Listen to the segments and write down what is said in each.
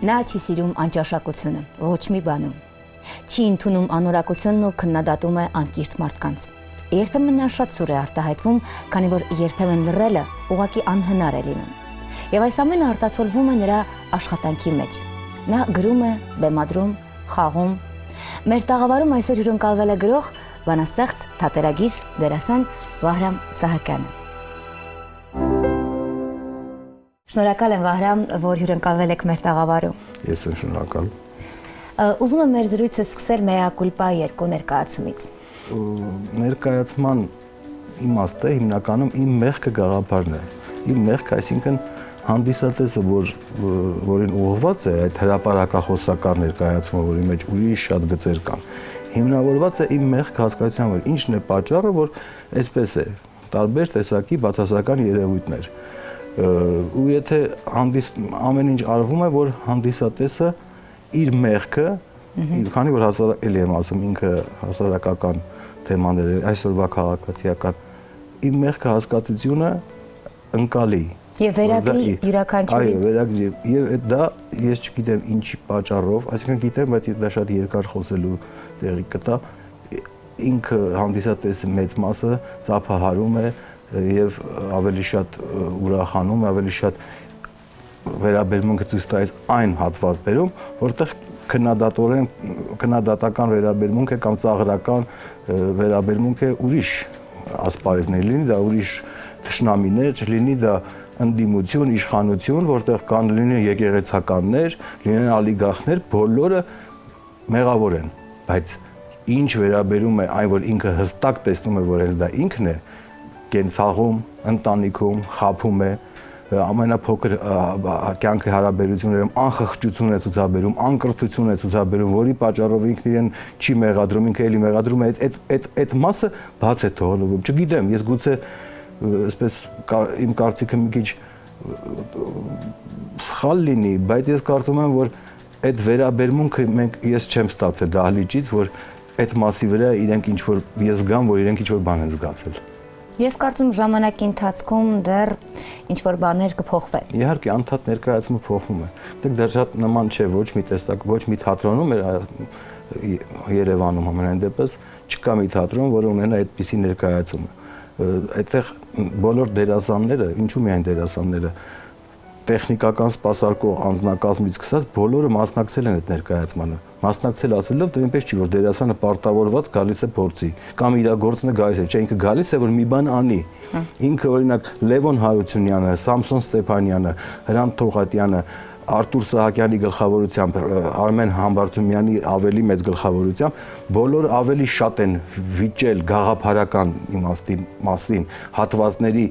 Նա չի սիրում անճաշակությունը, ոչ մի բանում։ Չի ընդունում անորակությունն ու քննադատում է անկիրթ մարդկանց։ Երբեմն նա շատ սուր է արտահայտվում, քանի որ երբեմն լռելը ուղղակի անհնար է լինում։ Եվ այս ամենը արտացոլվում է նրա աշխատանքի մեջ։ Նա գրում է, բեմադրում, խաղում։ Մեր տաղավարում այսօր հյուրընկալվել է գրող, բանաստեղծ, թատերագիր, դերասան Վահրամ Սահակյանը։ Շնորհակալ եմ Վահրամ, որ հյուրընկալվել եք մեր տաղավարում։ Ես եմ շնորհակալ։ Ուզում եմ մեր զրույցը սկսել Mea Culpa երկու ներկայացումից։ Ներկայացման իմաստը հիմնականում իմ մեղքը գաղափարն է։ Իմ մեղքը, այսինքն հանդիսատեսը, որին ուղղված է այդ հրապարակախոսական ներկայացումը, որի մեջ ուրիշ շատ գծեր կան, հիմնավորված է իմ մեղքը հասկացության վրա։ Ինչն է պատճառը, որ այսպես է, տարբեր տեսակի բացասական երևույթներ։ Ու եթե ամեն ինչ արվում է, որ հանդիսատեսը իր մեղքը, քանի որ էլի եմ ասում, ինքը հասարակական թեմաներ է, այսօրվա քաղաքացիական, իր մեղքը հասկացությունը ընկալի։ Եվ վերագրի յուրաքանչյուրին։ Այո, վերագրի։ Եվ դա ես չգիտեմ ինչի պատճառով, այսինքն գիտեմ, բայց դա շատ երկար խոսելու տեղի կտա, ինքը հանդիսատեսի մեծ մասը ծափահարում է եւ ավելի շատ ուրախանում, ավելի շատ վերաբերմունքը ցույց տալիս այն հատվածներում, որտեղ քննադատական վերաբերմունք է կամ ծաղրական վերաբերմունք է ուրիշ ասպարեզներ, լինի դա ուրիշ թշնամիներ, լինի դա ընդդիմություն, իշխանություն, որտեղ կան լինի եկեղեցականներ, լինեն ալիգարխներ, բոլորը մեղավոր են, բայց ինչ վերաբերում է այն, որ ինքը հստակ տեսնում է, որ հենց դա ինքն է, կենցաղում, ընտանիքում, խաբում է, ամենափոքր կյանքի հարաբերություններում անխղճություն է ցուցաբերում, անկրթություն է ցուցաբերում, որի պատճառով ինքն իրեն չի մեղադրում, ինքը էլի մեղադրում է, այդ մասը բաց է թողնվում։ Չգիտեմ, ես գուցե այսպես իմ կարծիքը մի քիչ սխալ լինի, բայց ես կարծում եմ, որ այդ վերաբերմունքը ես չեմ ստացել դահլիճից, որ այդ մասի վրա իրենք ինչ որ ես զգամ, որ իրենք ինչ որ բան են զգացել։ Ես կարծում ժամանակի ընթացքում դեռ ինչ-որ բաներ կփոխվեն։ Իհարկե, անդադ ներկայացումը փոխվում է։ Դեռ դա շատ նման չէ ոչ մի տեսակ, ոչ մի թատրոնում Երևանում համենայն դեպս չկա մի թատրոն, որը ունենա այդպիսի ներկայացում։ Այդտեղ բոլոր դերասանները, ինչու միայն դերասանները, տեխնիկական սպասարկող անձնակազմից սկսած բոլորը մասնակցել են այդ ներկայացմանը։ Մասնակցել ասելով, դա այնպես չի, որ դերասանը պարտավորված գալիս է փորձի, կամ իր գործը գալիս է, չէ, ինքը գալիս է, որ մի բան անի։ Ինքը օրինակ Լևոն Հարությունյանը, Սամսոն Ստեփանյանը, Հրանտ Թողատյանը, Արտուր Սահակյանի գլխավորությամբ, Արմեն Համբարձումյանի ավելի մեծ գլխավորությամբ, բոլորը ավելի շատ են վիճել գաղափարական իմաստի մասին, հատվածների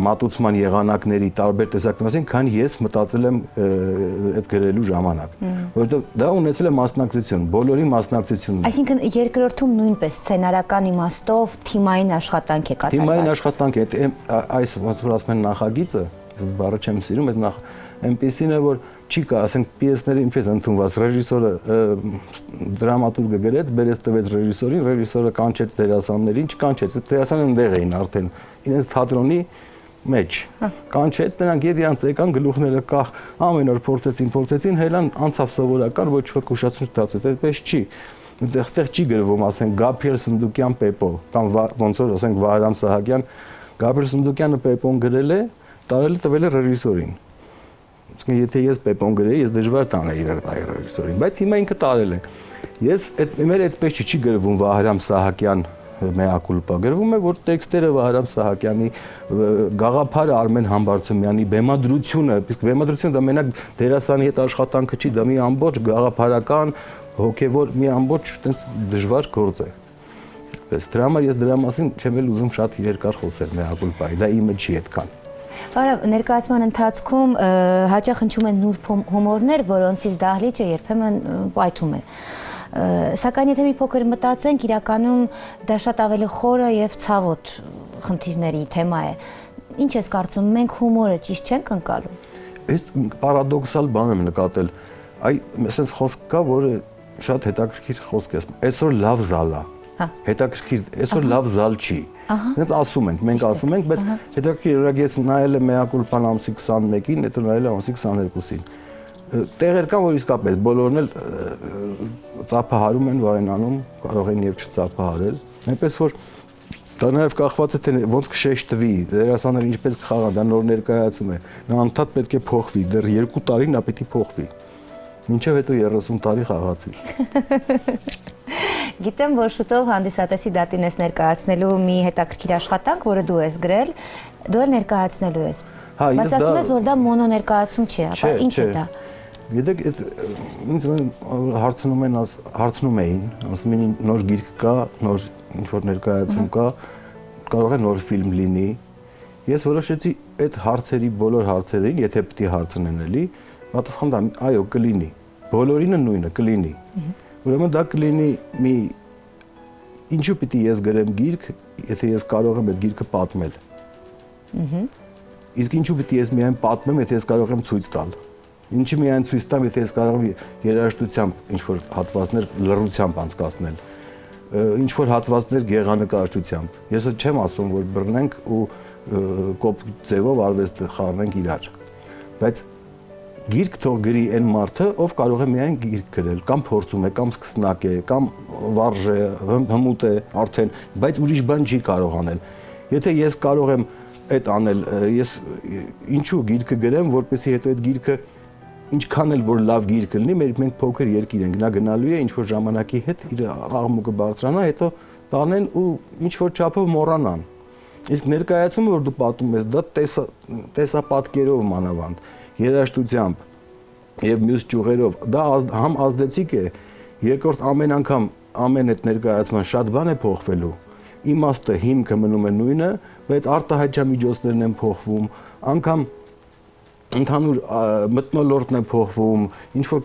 մատուցման եղանակների տարբեր տեսակների մասին, քան ես մտածել եմ այդ գրելու ժամանակ, որովհետև դա ունեցել է մասնակցություն, բոլորի մասնակցությունն է։ Այսինքն երկրորդում նույնպես սցենարական իմաստով թիմային աշխատանք է կատարված։ Թիմային աշխատանք է, այս ոնց ասում են նախագիծը, ես բառը չեմ սիրում, այդ այնպեսին է, որ չի կա, ասենք պիեսները ինչպես ընդունված, ռեժիսորը դրամատուրգը գրեց, բերեց տվեց ռեժիսորին, ռեժիսորը կանչեց դերասաններին, չկանչեց, դերասանները այնտեղ էին արդեն իրենց թատրոնի մեջ, կանչեց, նրանք իրանց եկան, գլուխները կախ, ամեն օր փորձեցին, հելան անցավ սովորական, ոչ ոք ուշացում չտացեց, այդպես չի, այդտեղ չի գրվում, ասենք Գաբրիել Սնդուկյան Պեպո, կամ ոնց որ ասենք Վահրամ Սահակյան, Գաբրիել Սնդուկյանը Պեպոն գրել է, տարել է տվել է ռեժիսորին։ Եթե ես Պեպոն գրեի, ես դժվար տանեի ռեժիսորին, բայց հիմա ինքը տարել է։ Մեր այդպես չի գրվում Վահրամ Սահակյան Mea Culpa, գրվում է, որ տեքստերը Վահրամ Սահակյանի, գաղափարը Արմեն Համբարձումյանի, բեմադրությունը, իսկ բեմադրությունը դա մենակ դերասանի հետ աշխատանքը չի, դա մի ամբողջ գաղափարական, հոգևոր մի ամբողջ դժվար գործ է։ Դրա համար ես դրա մասին չեմ էլ ուզում շատ երկար խոսել Mea Culpa-ի, դա իմը չի այդքան։ Վահրամ, ներկայացման ընթացքում հաճախ հնչում են նուրբ հումորներ, որոնցից դահլիճը երբեմն պայթում է։ Սակայն եթե մի փոքր մտածենք, իրականում դա շատ ավելի խորը եւ ցավոտ խնդիրների թեմա է։ Ինչ ես կարծում, մենք հումորը ճիշտ չենք ընկալում։ Այս պարադոքսալ բան եմ նկատել։ Այսպես խոսք կա, որը շատ հետաքրքիր խոսք է։ Այսօր լավ զալ է։ Հետաքրքիր, այսօր լավ զալ չի։ Մենք ասում ենք, բայց հետաքրքիր, օրինակ ես նայել եմ Mea Culpa-ն ամսի 21-ին, հետո նայել եմ ամսի 22-ին։ Տեղեր կան, որ իսկապես բոլորն էլ ծափահարում են, վարենանում, կարող են եւ չծափահարել։ Այնպես որ դա նաեւ կախված է թե ոնց կշեշտվի, դերասանները ինչպես կխաղան, դա նոր ներկայացում է։ Նա անդադ պետք է փոխվի, դեռ 2 տարի նա պետք է փոխվի։ Մինչև հետո 30 տարի խաղացի։ Գիտեմ, որ շուտով հանդիսատեսի դատին ես ներկայացնելու մի հետաքրքիր աշխատանք, որը դու ես գրել, դու էլ ներկայացնելու ես։ Բայց ասում ես, որ դա մոնո ներկայացում չի, ապա ինչ է դա։ Գիտեք, ինձ հարցնում էին, ասում էին նոր գիրք կա, նոր ինչ-որ ներկայացում կա, կարող է նոր ֆիլմ լինի։ Ես որոշեցի այդ հարցերի բոլոր հարցերին, եթե պետք է հարցնեն էլի, պատասխան տամ, այո, կլինի։ Բոլորինը նույնը կլինի։ Ուրեմն դա կլինի մի ինչու պիտի ես գրեմ գիրք, եթե ես կարող եմ այդ գիրքը պատմել։ Իսկ ինչու պիտի ես միայն պատմեմ, եթե ես կարող եմ ցույց տալ։ Ինչի միայն ցույց տամ, եթե ես կարող եմ երաժշտությամբ ինչ-որ հատվածներ լռությամբ անցկացնել, ինչ-որ հատվածներ գեղանկարչությամբ։ Ես չեմ ասում, որ բռնենք ու կոպիտ ձևով արվեստը խառնենք իրար։ Բայց գիրք թող գրի այն մարդը, ով կարող է միայն գիրք գրել, կամ փորձում է, կամ սկսնակ է, կամ վարժ է, հմուտ է արդեն, բայց ուրիշ բան չի կարող անել։ Եթե ես կարող եմ այդ անել, ես ինչու գիրքը գրեմ, որպեսզի հետո այդ գիրքը ինչքան էլ որ լավ գիրք լինի, մենք փոքր երկիր ենք, նա գնալու է ինչ որ ժամանակի հետ իր աղմուկը բարձրանա, հետո տանեն ու ինչ որ չափով մոռանան։ Իսկ ներկայացումը, որ դու պատմում ես, դա տեսապատկերով մանավանդ, երաժշտությամբ եւ մյուս ճյուղերով, դա համ ազդեցիկ է, երկրորդ ամեն անգամ ամեն այդ ներկայացման շատ բան է փոխվելու։ Իմաստը, հիմքը մնում է նույնը, բայց արտահայտչամիջոցներն են փոխվում, անգամ ընդհանուր մթնոլորտն է փոխվում, ինչ որ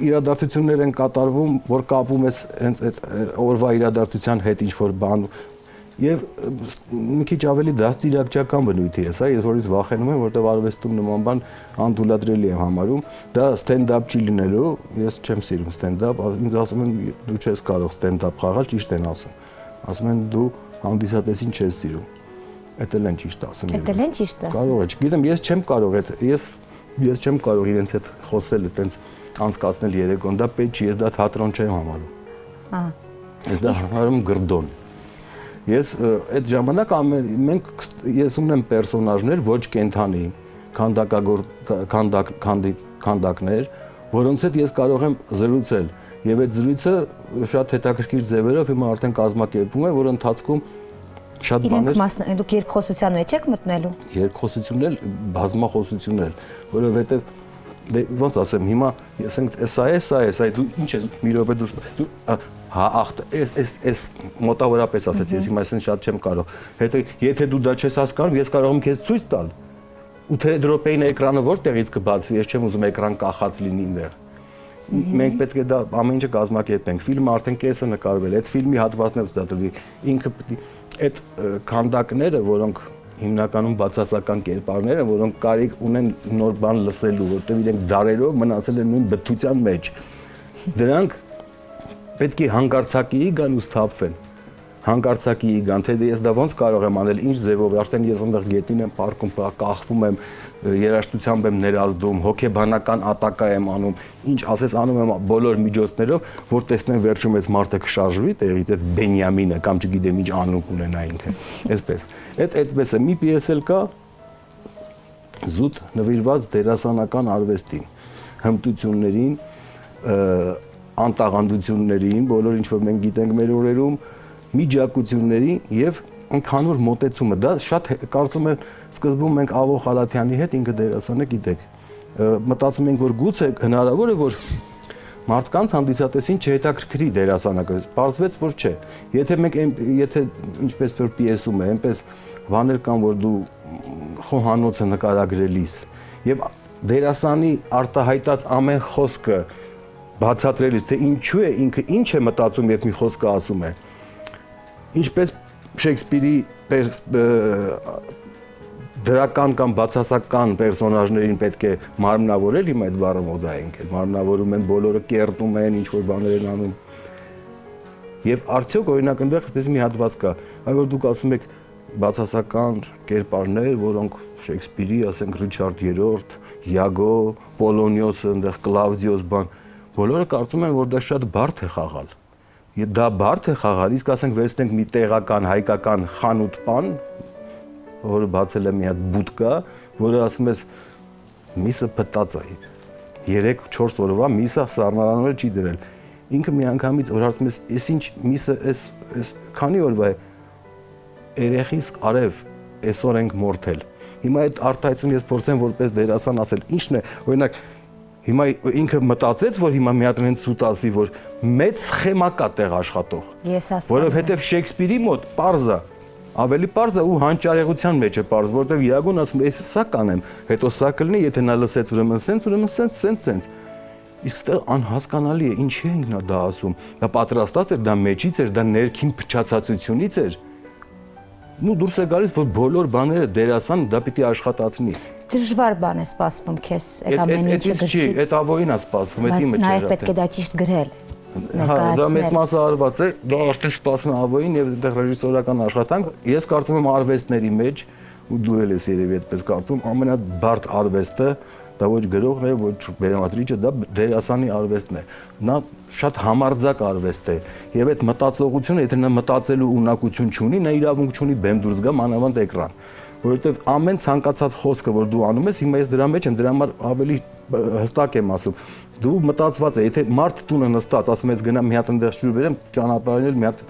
իրադարձություններ են կատարվում, որ կապում ես հենց այդ օրվա իրադարձության հետ ինչ որ բան եւ մի քիչ ավելի դաստիարակչական բնույթի է, սա ես որից վախենում եմ, որտեղ արվեստում նման բան անդուլադրելի եմ համարում, դա ստենդափ չի լինելու, ես չեմ սիրում ստենդափ, ինձ ասում են դու չես կարող ստենդափ խաղալ, ճիշտ են ասում են դու հանդիսատեսին չես սիրում։ Այդ էլ են ճիշտ ասում։ Այդ էլ են ճիշտ ասում։ Կարող է, չգիտեմ, ես չեմ կարող այդ, ես չեմ կարող իրենց հետ խոսել, այտենց անցկացնել երեկոն, դա պետք չի, ես դա թատրոն չեմ համարում։ Ահա։ Ես դա համարում գրդոն։ Ես այդ ժամանակ ես ունեմ պերսոնաժներ ոչ կենթանի, քանդակներ, որոնց հետ ես կարող եմ զրուցել, եւ այդ զրույցը շատ հետաքրքիր ձևերով հիմա արդեն կազմակերպվում է, որ ընթացքում շատ բաներ։ Իրենք դուք երկխոսության մեջ եք մտնելու։ Երկխոսությունն էլ, բազմախոսությունն էլ, որովհետեւ ոնց ասեմ, հիմա ասենք սա է, դու ինչ ես մի րոպե դու հա ախտ, էս մոտավորապես ասեցի, ես հիմա այսինքն շատ չեմ կարող։ Հետո եթե դու դա չես հասկանում, ես կարող եմ քեզ ցույց տալ։ Ու թե դրոպեին էկրանը որտեղից կբացվի, ես չեմ ուզում էկրան կախած լինի ինձ։ Մենք պետք է դա ամեն ինչը կազմակերպենք։ Ֆիլմը արդեն կեսը նկարվել է, այդ ֆիլմի հատվածն է ցուցադրվի։ Ինքը այդ քանդակները, որոնք հիմնականում բացասական կերպարներ են, որոնք կարիք ունեն նոր բան լսելու, որտեղ իրենք դարերով մնացել են նույն բթության մեջ։ Դրանք պետք է հանկարծակիի գան ու սթափվեն։ Հանկարծակիի գան, թե ես դա ոնց կարող եմ անել, ինչ ձևով, արդեն ես այնտեղ գետին եմ պարկում, կախվում եմ, երաժշտությամբ եմ ներազդում, հոգեբանական ատակա եմ անում, ինչ ասես անում եմ բոլոր միջոցներով, որ տեսնեմ վերջում այս մարդը կշարժվի տեղից, այդ Բենյամինը կամ չգիտեմ ինչ անունք ունենա ինքը, այսպես։ Այդպես է, մի պիես էլ կա զուտ նվիրված դերասանական արվեստին, հմտություններին, անտաղանդություններին, բոլոր ինչ որ մենք գիտենք մեր օրերում, միջակություններին եւ ընդհանուր մոտեցումը, դա շատ կարծում եմ սկզբում մենք Ավո Խալաթյանի հետ ինքը դերասանը գիտեք, մտածում ենք որ գուցե հնարավոր է որ մարդկանց հանդիսատեսին չհետաքրքրի դերասանակը, պարզվեց որ չէ, եթե ինչպես որ պիեսում է, այնպես բաներ կան որ դու խոհանոցը նկարագրելիս եւ դերասանի արտահայտած ամեն խոսքը բացատրելիս թե ինչու է ինքը ինչ է մտածում երբ մի խոսքը ասում է, ինչպես Շեքսպիրի դրական կամ բացասական պերսոնաժներին պետք է մարմնավորել, հիմա այդ բառը մոդա է ընկել, մարմնավորում են, բոլորը կերտում են, ինչ որ բաներ են անում։ Եվ արդյոք օրինակ այնտեղ այսպես մի հատված կա, այլ որ դուք ասում եք բացասական կերպարներ, որոնք Շեքսպիրի, ասենք Ռիչարդ III, Իագո, Պոլոնիոսը, այնտեղ Կլավդիոս բան, բոլորը կարծում են, որ դա շատ բարդ է խաղալ։ Դա բարդ է խաղալ, իսկ ասենք վերցնենք մի տեղական հայկական խանութ բան, որը բացել է մի հատ բուտկա, որը ասում ես միսը փտած է։ 3-4 օրվա միսը սառնարանորը չի դրել։ Ինքը միանգամից որ հարցում ես, «Էս ինչ միսը, էս քանի օրվա է»։ Երեխիս արև, այսօր ենք մորթել։ Հիմա այդ արտահայտությունը ես փորձեմ որպես դերասան ասել, ինչն է, օրինակ հիմա ինքը մտածեց, որ հիմա մի հատ այնց սուտ ասի, որ մեծ սխեմա կա տեղ աշխատող։ Ես հասկանում եմ։ Որովհետև Շեքսպիրի մոտ պարզ է, ավելի պարզ է ու հանճարեղության մեջ է պարզ, որովհետև Իագոն ասում է, «Էս սա կանեմ», հետո սա կլինի, եթե նա լսեց ուրեմն սենց։ Իսկ դա անհասկանալի է, ինչի ենք նա դա ասում։ Դա պատրաստած էր, դա մեջից էր, դա ներքին փչացածությունից էր։ Ու դուրս է գալիս, որ բոլոր բաները դերասան դա պիտի աշխատացնի։ Դժվար բան է սպասվում քեզ, այդ ամեն ինչը գրչի։ Այդ ավոյին է սպասվում, այդ իմը չէ։ Նաև պետք է դա ճիշտ գրել։ Դա մեծ մասը արված է, դա արդեն սպասում է ավոյին եւ այդտեղ ռեժիսորական աշխատանք։ Ես կարծում եմ արվեստների մեջ, ու դու էլ ես երևի այդպես կարծում, ամենաբարդ արվեստը դա ոչ գրողն է, ոչ բեմադրիչը, դա դերասանի արվեստն է։ Նա շատ համարձակ արվեստ է եւ այդ մտածողությունը, եթե նա մտածելու ունակություն չունի, նա իրավունք չունի բեմ դուրս գա մանավանդ էկրան, որովհետեւ ամեն ցանկացած խոսքը, որ դու անում ես, հիմա ես դրա մեջ եմ, դրա համար ավելի հստակ եմ ասում։ Դու մտածված է, եթե մարդ տունը նստած, ասում ես գնամ մի հատ այնտեղ շուր բերեմ, ճանապարհին մի հատ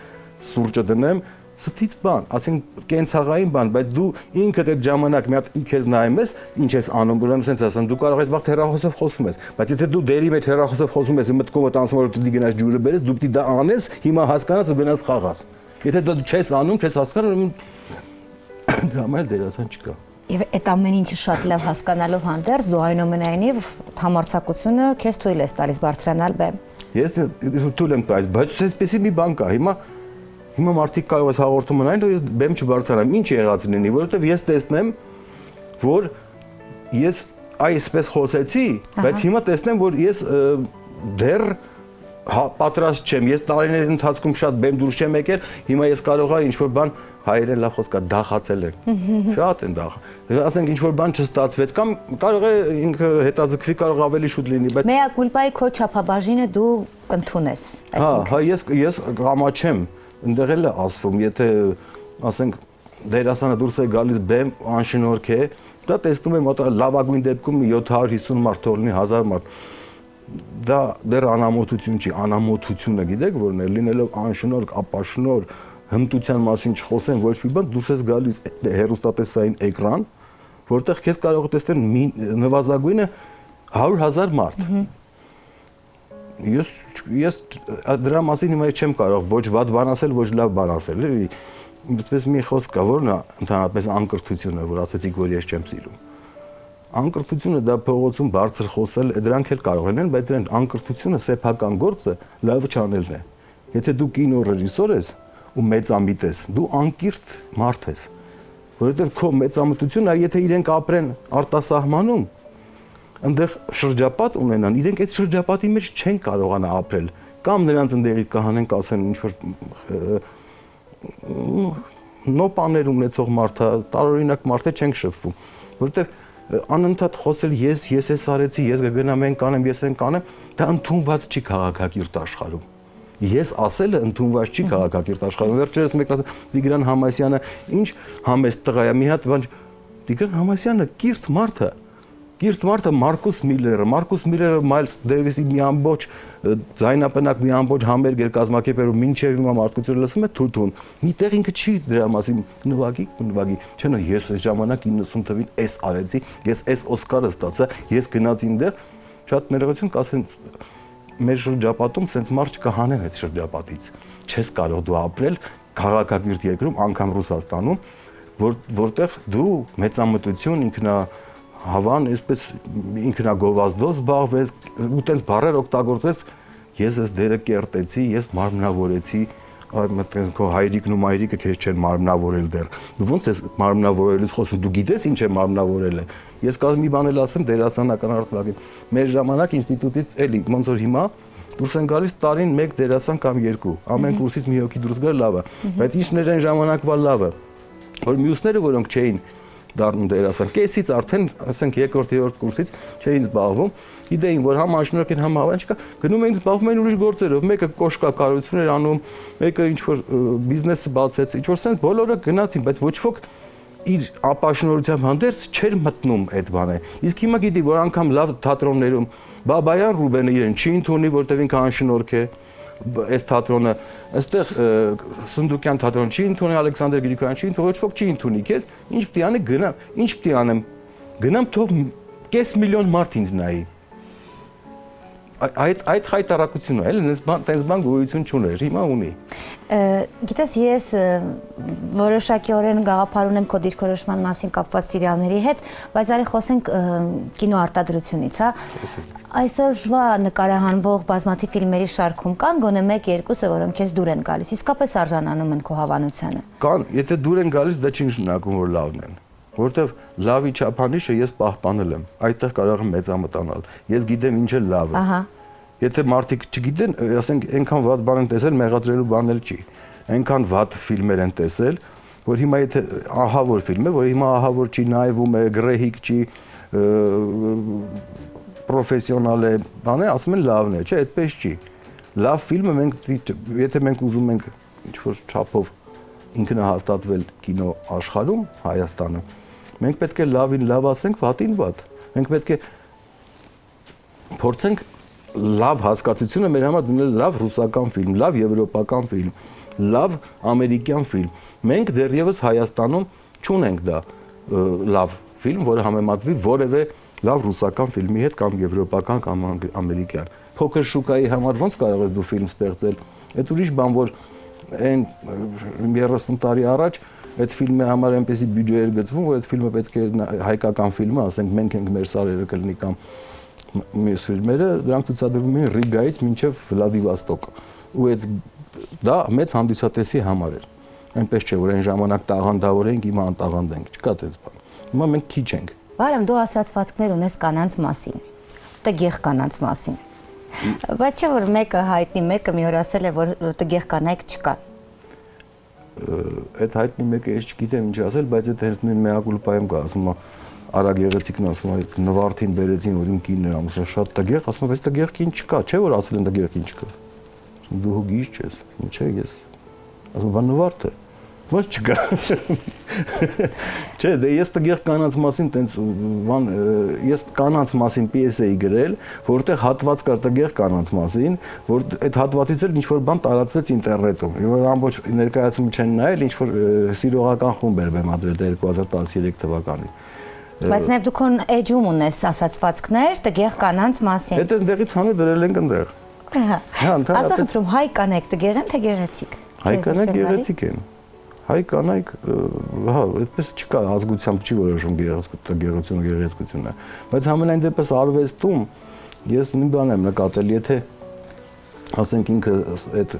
սուրճը դնեմ, ստից բան, ասենք կենցաղային բան, բայց դու ինքդ այդ ժամանակ մի հատ քեզ նայում ես, ինչ ես անում, ուրեմն sense ասեմ, դու կարող ես վաղ հեռախոսով խոսում ես, բայց եթե դու դերի մեջ հեռախոսով խոսում ես, մտքովդ անցնում որ դու գնաս ջուրը բերես, դու պիտի դա անես, հիմա հասկանաս ու գնաս խաղաս։ Եթե դու չես անում, չես հասկանում, դրա համար դերասան չկա։ Եվ այդ ամեն ինչը շատ լավ հասկանալով հանդերձ դու այնուամենայնիվ համարձակությունը քեզ թույլ ես տալիս բարձրանալ բեմ։ Ես թույլ եմ տալիս, բայց այսպեսի մի բան կա, Հիմա մարդիկ կարող ես հաղորդում ունեն, որ ես բեմ չբարձրանամ, ինչ եղած լինի, որովհետև ես տեսնեմ, որ ես այսպես խոսեցի, բայց հիմա տեսնեմ, որ ես դեռ պատրաստ չեմ, ես տարիների ընթացքում շատ բեմ դուրս չեմ եկել, հիմա ես կարող եմ ինչ-որ բան հայերեն լավ խոսքա, դախացել եմ, շատ են դախ, ասենք ինչ-որ բան չստացվեց, կամ կարող է ինքը հետաձգվի, կարող ավելի շուտ լինի, բայց Mea culpa-ի քո չափաբաժինը դու կընդունես, այսինքն ես կամա չեմ Ընդեղ էլ է ասվում, եթե ասենք դերասանը դուրս է գալիս բեմ անշնորհք է, դա տեսնում եմ լավագույն դեպքում 750 մարդ թողնի 1000 մարդ։ Դա դեռ անամոթություն չի, անամոթությունը գիտեք որն է, լինելով անշնորհք, ապաշնորհ, հմտության մասին չխոսեն ոչ մի բան, դուրս ես գալիս հեռուստատեսային էկրան, որտեղ քեզ կարող է տեսնել նվազագույնը 100,000 մարդ։ Ես դրա մասին հիմա չեմ կարող ոչ վատ բան ասել, ոչ լավ բան ասել, էլի։ Ինչպես մի խոսք կա, որն է ընդհանրապես անկրթությունը, որ ասեցիք, որ ես չեմ սիրում։ Անկրթությունը դա փողոցում բարձր խոսել, դրանք էլ կարող են, բայց դրանք անկրթությունը սեփական գործը լավը չանելն է։ Եթե դու կինո ռեժիսոր ես ու մեծամիտ ես, դու անկիրթ մարդ ես։ Որովհետև քո մեծամտությունը, եթե իրենք ապրեն արտասահմանում, այնտեղ շրջապատ ունենան, իրենք այդ շրջապատի մեջ չեն կարողանա ապրել, կամ նրանց ընդդեղից կհանեն կասեն ինչ որ նոպաներ ունեցող մարդ է, տարօրինակ մարդ է, չենք շփվում, որովհետև անընդհատ խոսել ես էս արեցի, ես կգնամ են կանեմ, ես են կանեմ, դա ընդունված չի քաղաքակիրթ աշխարհում։ Ես ասելը ընդունված չի քաղաքակիրթ աշխարհում։ Վերջերս մեկ ասել Տիգրան Համասյանը, ինչ համեստ տղա է, մի հատ բան Տիգրան Համասյանը կիրթ մարդ է։ Կիրթ մարդը Մարկուս Միլլերը Մայլս Դեյվիսի մի ամբողջ ձայնապնակ մի ամբողջ համերգ էր կազմակերպել ու մինչև հիմա մարդկությունը լսում է թութուն։ Միտեղ ինքը չի դրա մասին նվագի, չէ՞ նո ես այս ժամանակ 90 թվին էս արեցի, ես էս Օսկարը ստացա, ես գնացի այնտեղ, շատ ներողություն կասեն մեր շրջապատում sense մարդ կհանեն այդ շրջապատից։ Չես կարող դու ապրել քաղաքակիրթ երկրում, անգամ Ռուսաստանում, որտեղ դու մեծամտություն հավան, այսպես ինքնագովազդով զբաղվես, ու տենց բառեր օգտագործես, ես այս դերը կերտեցի, ես մարմնավորեցի, այդպես քո հայրիկն ու մայրիկը քեզ չեն մարմնավորել դեռ։ Դու ո՞նց ես մարմնավորելուց խոսում, դու գիտես ինչ է մարմնավորելը։ Ես կարող մի բան էլ ասեմ դերասանական արտադրանքի։ Մեր ժամանակ ինստիտուտից էլի, ոնց որ հիմա դուրս են գալիս տարին 1 դերասան կամ 2, ամեն կուրսից մի հոգի դուրս գալ լավ է, բայց ինչն էր այն ժամանակվա լավը, որ մյուսները որոնք չէին դառնում դերասան։ Կեսից արդեն, ասենք, երկրորդ կուրսից չէին զբաղվում, գիտեին, որ համ անշնորհք են, համ հավան չկա, գնում էին զբաղվում են ուրիշ գործերով, մեկը կոշկակարություն էր անում, մեկը ինչ-որ բիզնեսը բացեց, ինչ-որ sense բոլորը գնացին, բայց ոչ ոք իր ապաշնորհությամբ հանդերձ չէր մտնում այդ բանը։ Իսկ հիմա գիտի, որ անգամ լավ թատրոններում Բաբայան Ռուբենը իրեն չի ընդունի, որտեղ ինքը անշնորհք է, այս թատրոնը, այստեղ Սունդուկյան թատրոն չի ընդունի, Ալեքսանդր Գրիգորյան չի ընդունի, ոչ ոք չի ընդունի քեզ, ինչ պիտի անեմ, գնամ, ինչ պիտի անեմ, գնամ թող կես միլիոն մարդ ինձ նայի։ Այդ հայտարարությունը էլի տես բան գոյություն չուներ, հիմա ունի։ Գիտես, ես որոշակիորեն գաղափար ունեմ քո դիրքորոշման մասին կապված սիրիալների հետ, բայց արի խոսենք կինոարտադրությունից, հա։ Այսօրվա նկարահանվող բազմաթիվ ֆիլմերի շարքում կան գոնե 1-2-ը, որոնք քեզ դուր են գալիս, իսկապես արժանանում են քո հավանությանը։ Կան, եթե դուր են գալիս, դա չի նշանակում, որ լավն են, որովհետև լավի չափանիշը ես պահպանել եմ, այդտեղ կարող եմ մեծամտանալ։ Ես գիտեմ ինչ է լավը։ Ահա։ Եթե մարդիկ չգիտեն, ասենք, այնքան վատ բան են տեսել, մեղադրելու բան էլ չի։ Այնքան վատ ֆիլմեր են տեսել, որ հիմա եթե ահավոր ֆիլմ է, որ հիմա ահավոր չի, նայվում է, գրեհիկ չի, պրոֆեսիոնալ է, բան է, ասում են լավն է, չէ, այդպես չի։ Լավ ֆիլմը մենք եթե մենք ուզում ենք ինչ-որ չափով ինքնահաստատվել կինո աշխարհում, Հայաստանում, մենք պետք է լավին լավ ասենք, վատին վատ։ Մենք պետք է փորձենք լավ հասկացությունը մեր համար դնել լավ ռուսական ֆիլմ, լավ եվրոպական ֆիլմ, լավ ամերիկյան ֆիլմ։ Մենք դեռևս Հայաստանում չունենք դա լավ ֆիլմ, որը համեմատվի որևէ լավ ռուսական ֆիլմի հետ կամ եվրոպական կամ ամերիկյան։ Փոքր շուկայի համար ո՞նց կարող ես դու ֆիլմ ստեղծել։ Այդ ուրիշ բան, որ այն 30 տարի առաջ այդ ֆիլմի համար այնպեսի բյուջե էր գծվում, որ այդ ֆիլմը պետք է հայկական ֆիլմը, ասենք մենք ենք մեր սարերը կլինի կամ մյուս ֆիլմերը, դրանք ցուցադրվում են Ռիգայից մինչև Վլադիվոստոկ։ Ու այդ դա մեծ հանդիսատեսի համար էր։ Այնպես չէ, որ այն ժամանակ տաղանդավոր էինք, հիմա անտաղանդ ենք, չկա այդպես բան։ Հիմա մենք քիչ ենք։ Բարեմ, դու ասացվածքներ ունես կանանց մասին, տգեղ կանանց մասին։ Բայց չէ որ մեկը հայտնի, մեկը մի օր ասել է, որ տգեղ կանայք չկան։ Այդ հայտնի մեկը ես չգիտեմ ինչ ասել, բայց այդ հենց նույն մեակուլպայում կա, ասում է Արագ Եղեցիկն ասում է, նվարդին բերեցին, որ իմ կինն էր, ասում է շատ տգեղ, ասում է, բայց տգեղ կին չկա, չէ որ ասել են տգեղ կին չկա։ Դու հոգիս չես, չէ, ես ասում բան նվարդ է։ Ոչ չկա։ Չէ, դե ես տգեղ կանանց մասին տենց բան, ես կանանց մասին պիես էի գրել, որտեղ հատված կար տգեղ կանանց մասին, որ այդ հատվածից էլ ինչ-որ բան տարածվեց ինտերնետում։ Որ ամբողջ ներկայացումը չեն նայել, ինչ-որ սիրողական խումբ էր բեմադրել 2013 թվականին։ Բայց նաև դու քո էջում ունես ասացվածքներ տգեղ կանանց մասին։ Այդ այնտեղից հանը դրել ենք այնտեղ։ Հա, ասա խնդրում, հայ կանայք տգեղ են թե գեղեցիկ։ Հայ կանայք գեղեցիկ են։ Հայ կանայք, հա, այդպես չկա, ազգությամբ չի որոշում գեղեցկությունը, գեղեցկությունը, բայց համենայն դեպս արվեստում ես մի բան եմ նկատել, եթե ասենք ինքը այդ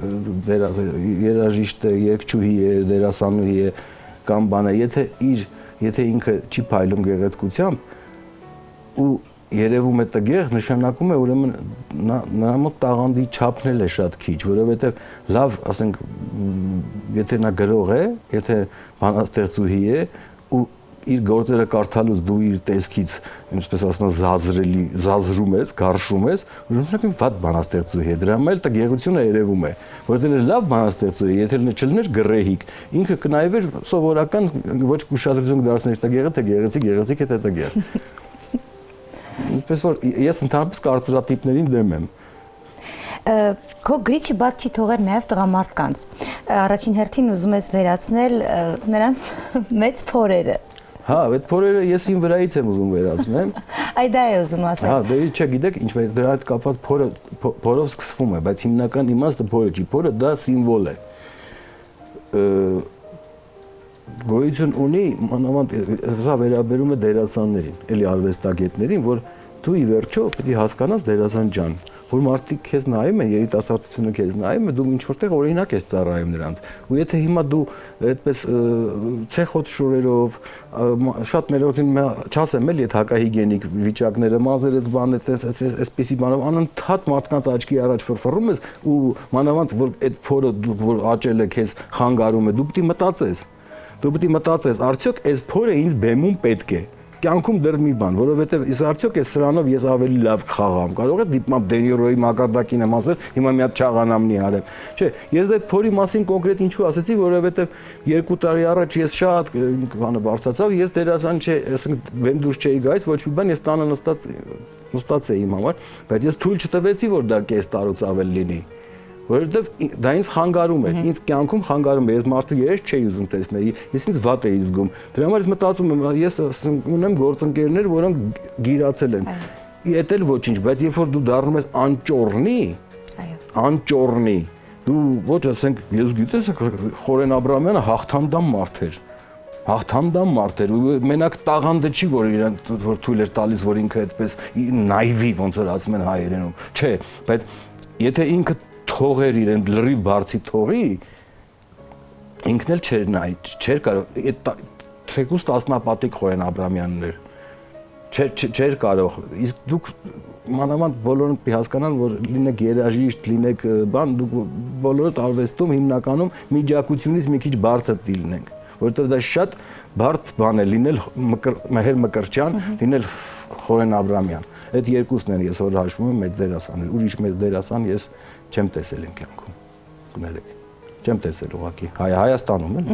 երաժիշտ է, երգչուհի է, դերասանուհի է կամ բան է, եթե ինքը չի փայլում գեղեցկությամբ ու երևում է տգեղ, նշանակում է ուրեմն նրա մոտ տաղանդի չափն է շատ քիչ, որովհետև լավ, ասենք, եթե նա գրող է, եթե բանաստեղծուհի է ու իր գործերը կարդալուց դու իր տեսքից, ինչպես ասում են, զազրում ես, գարշում ես, ուրեմն վատ բանաստեղծուհի է, դրա համար էլ տգեղությունը երևում է, որովհետև լավ բանաստեղծուհի, եթե չլիներ գրեհիկ, ինքը կնայվեր սովորական ոչ ուշադրություն դարձներ տգեղը, թե գեղեցիկ, գեղեցիկ է թե տգեղ։ Ինչպես որ ես ընդհանրապես կարծրատիպներին դեմ եմ։ Քո գրիչը բաց չի թողել նաև տղամարդկանց։ Առաջին հերթին ուզում ես վերացնել նրանց մեծ փորերը։ Հա, այդ փորերը ես իմ վրայից եմ ուզում վերացնեմ։ Այ դա է ուզում ասել։ Հա, դե չէ, գիտեք, ինչպես դրա հետ կապված փորով սկսվում է, բայց հիմնական իմաստը փորը չի, փորը դա սիմվոլ է։ Գոյություն ունի, մանավանդ սա վերաբերում է դերասաններին, էլի արվեստագետներին, որ դու ի վերջո պետք է հասկանաս դերասան ջան, որ մարդիկ քեզ նայում են, երիտասարդությունը քեզ նայում է, դու ինչ որտեղ օրինակ ես ծառայում նրանց։ Ու եթե հիմա դու այդպես ցեխոտ շորերով, շատ ներողություն չասեմ էլի, այդ հակահիգիենիկ վիճակները, մազերը բան այսպեսի բանով անընդհատ մարդկանց աչքի առաջ ֆրֆռում ես ու մանավանդ որ այդ փորը որ աճել է քեզ խանգարում է, դու պետք է մտածես Դու պետք է մտածես, արդյոք այս փորը ինձ բեմում պետք է։ Կյանքում դեռ մի բան, որովհետև իսկ արդյոք այս սրանով ես ավելի լավ կխաղամ։ Կարող է դիպմամբ Դենիրոյի մակարդակին եմ ասել, հիմա մի հատ չաղանամնի արեմ։ Չէ, ես այդ փորի մասին կոնկրետ ինչու ասեցի, որովհետև 2 տարի առաջ ես շատ բանը բարձրացավ, ես դերասան չէ, ասենք բեմ դուրս չէի գալիս, ոչ մի բան, ես տանը նստած էի իմ համար, բայց ես թույլ չտվեցի, որ դա կես տարուց ավել լինի։ Որովհետև դա ինձ խանգարում էր, ինձ կյանքում խանգարում էր, ես մարդու երես չէի ուզում տեսնել, ես ինձ վատ էի զգում։ Դրա համար ես մտածում եմ, ես ունեմ գործընկերներ, որոնք գիրացել են։ Էդ էլ ոչինչ, բայց երբ որ դու դառնում ես անճոռնի, դու ոչ ասենք, ես գիտես, Խորեն Աբրահամյանը հաղթանդամ մարդ էր, ու մենակ տաղանդը չի, որ իրեն որ թույլ էր տալիս, որ ինքը այդպես նայվի, ոնց որ ասում են հայերենում։ Չէ, բայց եթե ինքը թողեր իրեն լրիվ բարձի թողի, ինքն էլ չէր նայ, չէր կարող, այդ թեկուզ տասնապատիկ Խորեն Աբրահամյանն էր, չէր կարող, իսկ դուք մանավանդ բոլորն հասկանան, որ լինեք երաժիշտ, լինեք բան, դուք բոլորդ արվեստում հիմնականում միջակությունից մի քիչ բարձր լինենք, որովհետև դա շատ բարդ բան է լինել Մեհեր Մկրտչյան, լինել Խորեն Աբրահամյան։ Այդ երկուսն են ես որ հաշվում եմ մեծ դերասաններ, ուրիշ մեծ դերասան ես չեմ տեսել իմ կյանքում։ Կներեք։ Չեմ տեսել ուղղակի Հայաստանում էլ։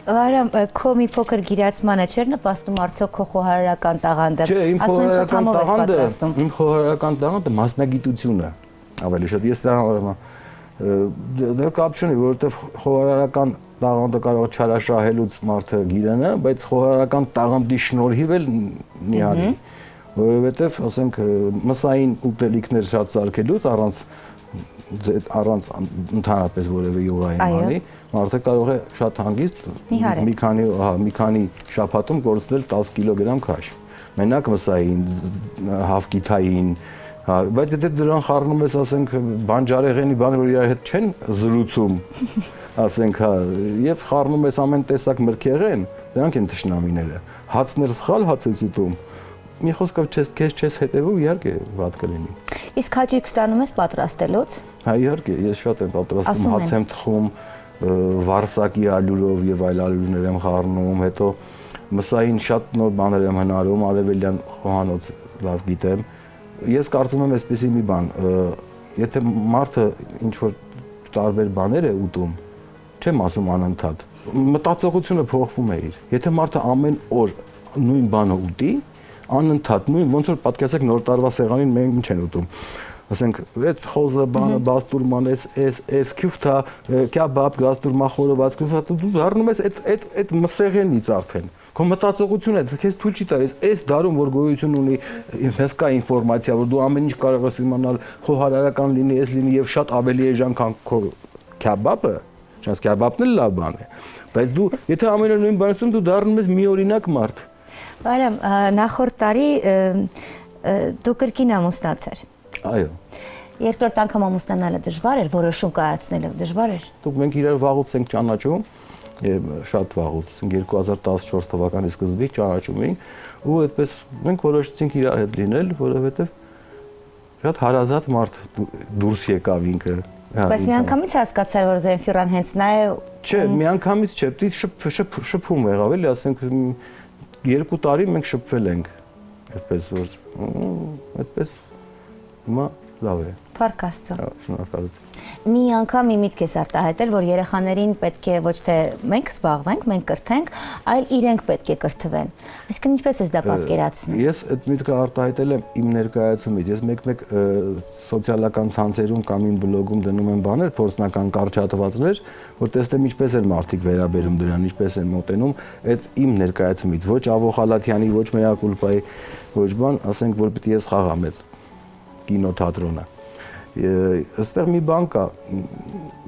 Վարամ, քո մի փոքր գիրացմանը չէր նպաստում արդյոք քո խոհարարական տաղանդը։ Չէ, իմ խոհարարական տաղանդը մասնագիտությունը ավելի շատ ես դա կապ չունի, որովհետև խոհարարական տաղանդը կարող է չարաշահելուց մարդը գիրանա, բայց խոհարարական տաղանդի շնորհիվ էլ նիհարի, որովհետև ասենք մսային ուտելիքներ շատ սարքելուց առանց ընդհանրապես որևէ յուղային բանի, մարդը կարող է շատ հանգիստ մի քանի շաբաթում կորցնել 10 կիլոգրամ քաշ։ Մենակ մսային, հավկիթային, բայց եթե դրան խառնում ես, ասենք, բանջարեղենի բան, որ իրար հետ չեն զրուցում, ասենք, եւ խառնում ես ամեն տեսակ մրգեղեն, դրանք են թշնամիները։ Հացներ սխալ հաց ես ուտում։ Մի խոսքով չես հետևում, իհարկե վատ կլինի։ Իսկ հաճույք ստանում ես պատրաստելուց։ Հա, իհարկե, ես շատ եմ պատրաստում, հաց եմ թխում, վարսակի ալյուրով եւ այլ ալյուրներ եմ խառնում, հետո մսային շատ նոր բաներ եմ հնարում, արևելյան խոհանոց լավ գիտեմ։ Ես կարծում եմ այսպեսի մի բան, եթե մարդը ինչ որ տարբեր բաներ է ուտում, չեմ ասում անընդհատ, մտածողությունը փոխվում է իր։ Եթե մարդը ամեն օր նույն բանը ուտի, անընդհատ նույն ոնց որ պատկերացեք նոր տարվա սեղանին մենք ինչ են ուտում։ Ասենք, այդ խոզը բանը, բաստուրման, այս քյուֆթա, կյաբաբ, գաստուրմա խորոված քյուֆթա, դու դառնում ես այդ մսեղենից արդեն։ Քո մտածողությունը քեզ թույլ չի տալիս այս դարում որ գոյություն ունի հսկա ինֆորմացիա, որ դու ամեն ինչ կարող ես իմանալ, խոհարարական լինի, այս լինի եւ շատ ավելի էժան քան քո քյաբաբը, չնայած քյաբաբն էլ լավ բան է, բայց դու եթե ամեն օր նույն բանը ասում, դու դառնում ես միօրինակ մարդ։ Վարամ, նախորդ տարի դու կրկին ամուսնացար։ Այո։ Երկրորդ անգամ ամուսնանալը դժվար էր, որոշում կայացնելը դժվար էր։ Դուք մենք իրար վաղուց ենք ճանաչում, շատ վաղուց, 2014 թվականի սկզբից ճանաչում էինք, ու այդպես մենք որոշեցինք իրար հետ լինել, որովհետև շատ հարազատ մարդ դուրս եկավ ինքը։ Բայց միանգամից հասկացար, որ Զենֆիրան հենց նա է։ Չէ, միանգամից չէ, շփում եղավ էլի, ասենք 2 տարի մենք շփվել ենք, այդպես որ այդպես հիմա լավ է։ Փառք Աստծո։ Շնորհակալություն։ Մի անգամ մի միտք ես արտահայտել, որ երեխաներին պետք է ոչ թե մենք զբաղվենք, մենք կրթենք, այլ իրենք պետք է կրթվեն։ Այսինքն ինչպես ես դա պատկերացնում։ Ես այդ միտքը արտահայտել եմ իմ ներկայացումից։ Ես մեկ-մեկ սոցիալական ցանցերում կամ իմ բլոգում դնում եմ բաներ, փորձնական կարճատվածներ, որ տեսնեմ ինչպես են մարդիկ վերաբերում դրան, ինչպես են մոտենում այդ իմ ներկայացումից։ Ոչ Ավո Խալաթյանի, ոչ Մեա Կուլպայի, ոչ բան, ասենք որ պիտի ես խաղամ այդ կինոթատրոնը։ Այստեղ մի բան կա,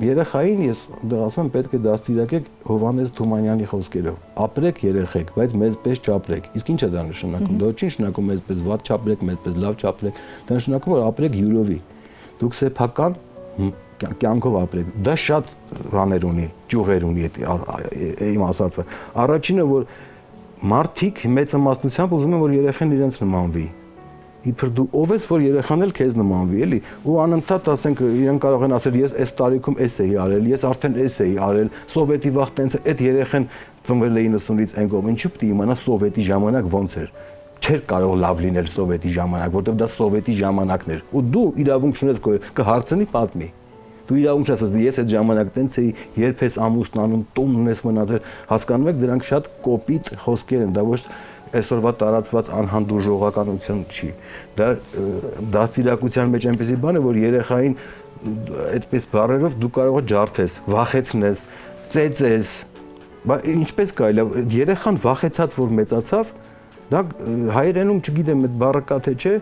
երեխային ես դեռ ասում եմ պետք է դաստիարակեք Հովհաննես Թումանյանի խոսքերով, ապրեք երեխեք, բայց մեզպես չապրեք, իսկ ինչ է դա նշանակում, դա չի նշանակում մեզպես վատ չապրեք, մեզպես լավ չապրեք, դա նշանակում որ ապրեք յուրովի, դուք սեփական կյանքով ապրեք, դա շատ բաներ ունի, ճյուղեր ունի իմ ասածը, առաջինը որ մարդիկ մեծ իմաստությամբ ուզում են որ երեխեն իրենց նմանվի, իբր դու ով ես, որ երեխան էլ քեզ նմանվի, էլի, ու անընդհատ ասենք իրեն կարող են ասել ես այս տարիքում էս էի արել, ես արդեն էս էի արել, սովետի վաղ տենց այդ երեխան ծնվել է 90-ից այն կողմ, ինչու՞ պիտի իմանա սովետի ժամանակ ոնց էր։ Չէր կարող լավ լինել սովետի ժամանակ, որովհետև դա սովետի ժամանակն էր։ Ու դու իրավունք չունես կհարցնի պատմի։ Դու իրավունք չես ասես, ես այդ ժամանակ տենց էի, երբ ես ամուսնանում, տուն ունես մնացել, հասկանում եք, դրանք շատ կոպիտ խոսքեր են, դա ոչ այսօրվա տարածված անհանդուրժողականություն չի։ Դա դաստիարակության մեջ այնպեսի բան է, որ երեխային այդպես բառերով դու կարող ես ջարդես, վախեցնես, ծեծես, բայց ինչպես կարելի է երեխան վախեցած որ մեծացավ, դա հայերենում չգիտեմ այդ բառը կա թե չէ,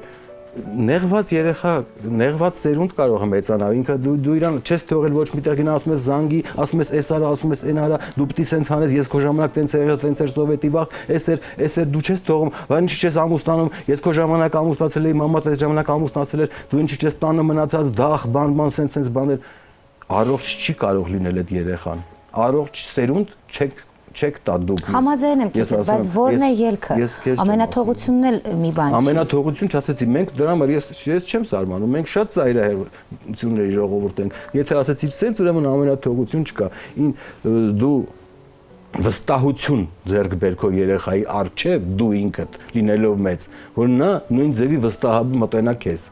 նեղված երեխա, նեղված սերունդ կարող է մեծանալ, ինքը դու իրան չես թողել ոչ միտեղ գնա ասում ես զանգի, ասում ես էս արա, ասում ես այն արա, դու պիտի սենց հանես, ես քո ժամանակ տենց եղել, տենց էր սովետի վաղ, էս էր դու չես թողում, բայց ինչի չես ամուսնանում, ես քո ժամանակ ամուսնացել էի, մաման այս ժամանակ ամուսնացել էր, դու ինչի չես տանը մնացած դախ, բան, սենց բաներ, առողջ չի կարող լինել այդ երեխան, առողջ սերունդ չեք տա դուք։ Համաձայն եմ քեզ, բայց ո՞րն է ելքը։ Ամենաթողությունն էլ մի բան չի։ Ամենաթողություն չասեցի, մենք դրա համար ես չեմ զարմանում, մենք շատ ծայրահեղությունների ժողովուրդ ենք։ Եթե ասեցիր սենց, ուրեմն ամենաթողություն չկա։ Դու վստահություն ձեռք բեր քո երեխայի առջև դու ինքդ լինելով մեծ, որ նա նույն ձևի վստահաբար մտենա քեզ։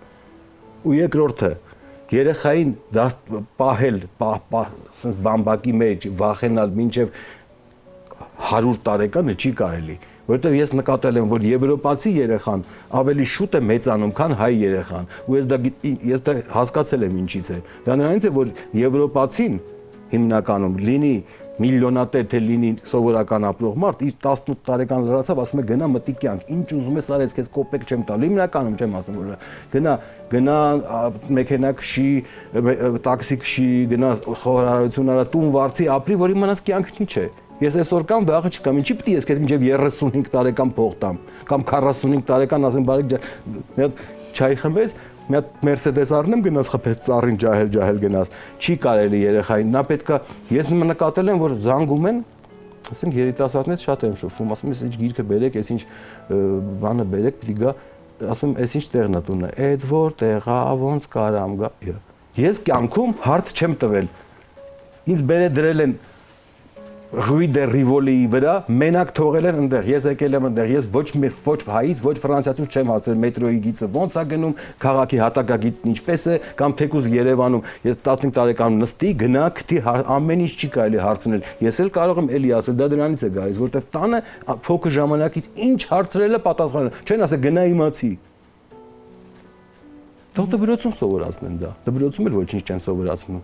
Ու երկրորդը երեխային պահել, բամբակի մեջ վախենալ մինչև 100 տարեկանը չի կարելի, որովհետև ես նկատել եմ, որ եվրոպացի երեխան ավելի շուտ է մեծանում, քան հայ երեխան, ու ես դա հասկացել եմ ինչից է։ Դա նրանից է, որ եվրոպացին հիմնականում լինի միլիոնատեր, թե լինի սովորական ապրող մարդ, իր 18 տարեկան լրացավ, ասում է գնա մտի կյանք, ինչ ուզում ես արես, քեզ կոպեկ չեմ տալու, հիմնականում չեմ ասում, որ գնա մեքենա քշի, տաքսի քշի, գնա խոհարարություն արա, տուն վարձի, ապրի, որ իմանաս կյանքն ինչ է։ Ես այսօր կամ վաղը չկամ, ինչի պիտի ես քեզ մինչև 35 տարեկան փող տամ, կամ 45 տարեկան ասեմ բարեկ մի հատ չայ խմես, մի հատ Mercedes առնեմ գնաս խփես ծառին ջահել գնաս, չի կարելի երեխային, նա պետքա, ես նկատել եմ, որ զանգում են, ասենք երիտասարդներից շատ եմ շփվում, ասում ես ինչ գիրքը բերեք, այս ինչ բանը բերեք, պիտի գա, ասում ես ինչ տեղն է տունը, այդ որտեղ է, ոնց կարամ գա։ Ես կյանքում հարց չեմ տվել։ Ինձ բերե դրել են Rue de Rivoli-ի վրա մենակ թողել են այնտեղ, ես եկել եմ այնտեղ, ես ոչ հայից, ոչ ֆրանսիացուց չեմ հարցրել մետրոյի գիծը ոնց է գնում, քաղաքի հատակագիծն ինչպես է, կամ թեկուզ Երևանում, ես 15 տարեկանում նստի, գնա, գտի, ամեն ինչ չի կարելի հարցնել։ Ես էլ կարող եմ էլի ասել, դա դրանից է գալիս, որտեղ տանը փոքր ժամանակից ինչ հարցրելը պատասխանել, չեն ասել գնա իմացի։ Թող դպրոցում սովորացնեն դա, դպրոցում էլ ոչինչ չեն սովորացնում։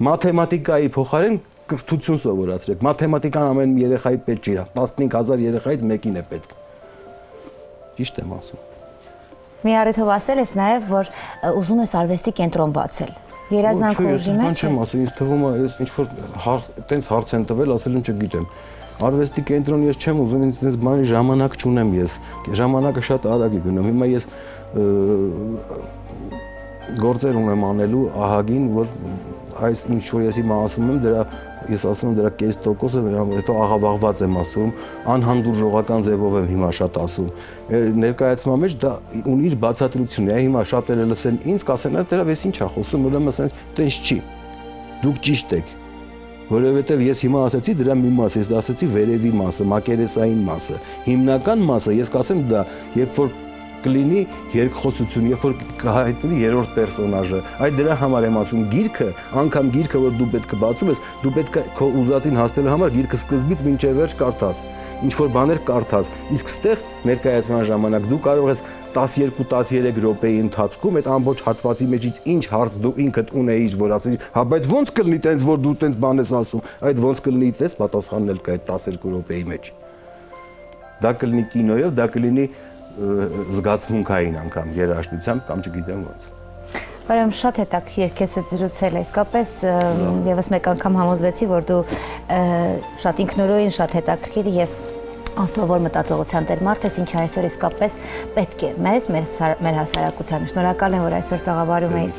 Մաթեմատիկայի փոխարեն կրթություն սովորացրեք։ Մաթեմատիկան ամեն երեխայի պետք չի, 15000 երեխայից մեկին է պետք։ Ճիշտ եմ ասում։ Մի առիթով ասել ես նաև, որ ուզում ես արվեստի կենտրոն բացել։ Երազանք ուժի մեջ։ Չեմ ասում, ինձ թվում է, ես ինչ որ տենց հարց են տվել, ասել եմ չգիտեմ։ Արվեստի կենտրոն ես չեմ ուզում, ինձ տենց բանի ժամանակ չունեմ ես։ Ժամանակը շատ արագ է գնում։ Հիմա ես գործեր ունեմ անելու ահագին, որ այս ինչ որ ես հիմա ասում եմ, դրա ես ասում եմ դրա կես տոկոսը, հետո աղավաղված եմ ասում, անհանդուրժողական ձևով եմ հիմա շատ ասում։ Ներկայացման մեջ դա ունի իր բացատրությունն է, հիմա շատերը լսեն ինձ, կասեն, դրա ես ինչ ա խոսում, ուրեմն ասեն, տենց չի։ Դուք ճիշտ եք։ Որովհետև ես հիմա ասացի դրա մի մասը, ես ասացի վերևի մասը, մակերեսային մասը։ Հիմնական մասը ես կասեմ դա, երբ որ կլինի երկխոսություն, երբ որ կհայտնվի երրորդ պերսոնաժը։ Այդ դրա համար եմ ասում, գիրքը, անգամ գիրքը, որ դու պետք է բացում ես, դու պետք է քո ուզածին հասնելու համար գիրքը սկզբից մինչև վերջ կարդաս, ինչ որ բաներ կարդաս։ Իսկ ստեղ ներկայացման ժամանակ դու կարող ես 12-13 րոպեի ընթացքում այդ ամբողջ հատվածի մեջից ինչ հարց դու ինքդ ունեիր, որ ասես, հա բայց ո՞նց կլինի տենց որ դու տենց բան ես ասում, այդ ո՞նց կլինի տես պատասխանն էլ կա այդ 12 րոպեի մեջ։ Դա կլինի կինոյով, դա կլինի զգացմունքային անգամ երաժշտությամբ կամ չգիտեմ ոնց։ Ուրեմն շատ հետաքրքիր քեզ հետ զրուցել է, իսկապես եւս մեկ անգամ համոզվեցի, որ դու շատ ինքնուրույն, շատ հետաքրքիր եւ անսովոր մտածողության տեր մարդ ես, ինչը այսօր իսկապես պետք է մեզ, մեր հասարակությանը։ Շնորհակալ եմ, որ այսօր տաղավարում էիր։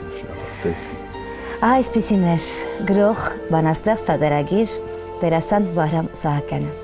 Այսպիսին էր գրող, բանաստեղծ, թատերագիր Դերասան Վահրամ Սահակյանը։